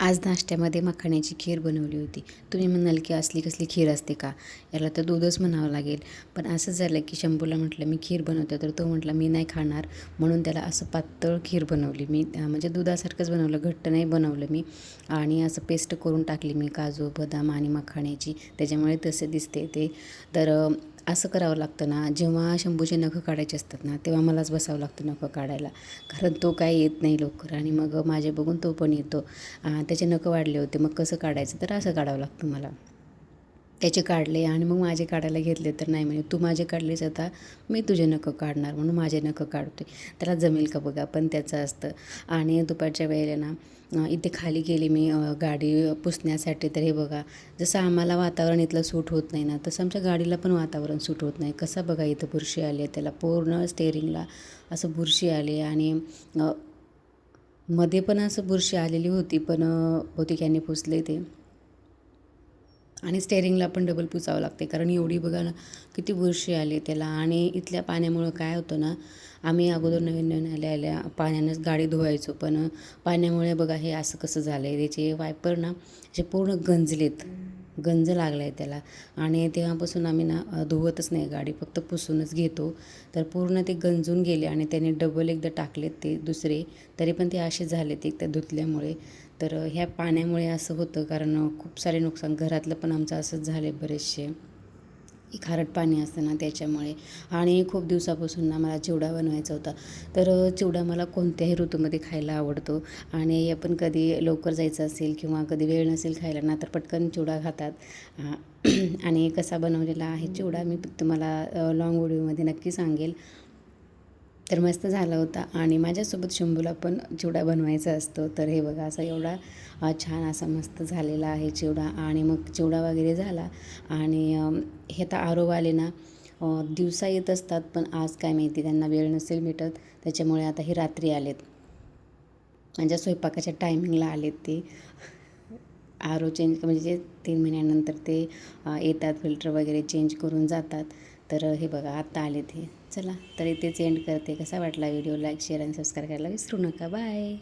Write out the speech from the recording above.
आज नाश्त्यामध्ये मखाण्याची खीर बनवली होती. तुम्ही म्हणाल की असली कसली खीर असते का? याला तर दूधच म्हणावं लागेल. पण असं झालं की शंभूला म्हटलं मी खीर बनवते, तर तो म्हटला मी नाही खाणार. म्हणून त्याला असं पातळ खीर बनवली मी. म्हणजे दुधासारखंच बनवलं, घट्ट नाही बनवलं मी. आणि असं पेस्ट करून टाकली मी काजू, बदाम आणि मखाण्याची. त्याच्यामुळे तसे दिसते ते. तर असं करावं लागतं ना, जेव्हा शंभूचे नखं काढायचे असतात ना, तेव्हा मलाच बसावं लागतं नखं काढायला. कारण तो काही येत नाही लवकर आणि मग माझे बघून तो पण येतो. त्याचे नखं वाढले होते, मग कसं काढायचं, तर असं काढावं लागतं मला. त्याचे काढले आणि मग माझे काढायला घेतले, तर नाही म्हणे तू माझे काढलेच, आता मी तुझे नखं काढणार, म्हणून माझे नखं काढते. त्याला जमेल का बघा, पण त्याचं असतं. आणि दुपारच्या वेळेला ना इथे खाली गेली मी गाडी पुसण्यासाठी. तर हे बघा, जसं आम्हाला वातावरण इथलं सूट होत नाही ना, तसं आमच्या गाडीला पण वातावरण सूट होत नाही. कसं बघा, इथं बुरशी आली आहे, त्याला पूर्ण स्टेअरिंगला असं बुरशी आली. आणि मध्ये पण असं बुरशी आलेली होती, पण बहुतेक यांनी पुसले ते. आणि स्टेअरिंगला पण डबल पुसावं लागते, कारण एवढी बघा ना किती बुरशी आली त्याला. आणि इथल्या पाण्यामुळं काय होतं ना, आम्ही अगोदर नवीन नवीन आल्या पाण्यानंच गाडी धुवायचो, पण पाण्यामुळे बघा हे असं कसं झालं आहे. त्याचे वायपर ना असे पूर्ण गंजलेत, गंज लागला आहे त्याला. आणि तेव्हापासून आम्ही ना धुवतच नाही गाडी, फक्त पुसूनच घेतो. तर पूर्ण ते गंजून गेले आणि त्याने डबल एकदा टाकलेत ते दुसरे, तरी पण ते असे झालेत एकदा धुतल्यामुळे. तर ह्या पाण्यामुळे असं होतं, कारण खूप सारे नुकसान घरातलं पण आमचं असंच झाले बरेचसे. खारट पाणी असतं ना त्याच्यामुळे. आणि खूप दिवसापासून ना मला चिवडा बनवायचा होता. तर चिवडा मला कोणत्याही ऋतूमध्ये खायला आवडतो. आणि आपण कधी लवकर जायचं असेल किंवा कधी वेळ नसेल खायला ना, तर पटकन चिवडा खातात. आणि कसा बनवलेला आहे चिवडा मी तुम्हाला लाँग व्हिडिओमध्ये नक्की सांगेल. तर मस्त झाला होता. आणि माझ्यासोबत शंभूला पण चिवडा बनवायचा असतो. तर हे बघा, असा एवढा छान असा मस्त झालेला आहे चिवडा. आणि मग चिवडा वगैरे झाला. आणि हे आता आरोवाले ना दिवसा येत असतात, पण आज काय माहिती त्यांना वेळ नसेल भेटत, त्याच्यामुळे आता हे रात्री आलेत. म्हणजे स्वयंपाकाच्या टायमिंगला आलेत ते. आरो चेंज म्हणजे 3 महिन्यानंतर ते येतात, फिल्टर वगैरे चेंज करून जातात. तर हे बघा आत्ता आले ते. चला, तर इथेच एंड करते. कसा वाटला व्हिडिओ, लाईक शेअर आणि सबस्क्राईब करायला विसरू नका. बाय.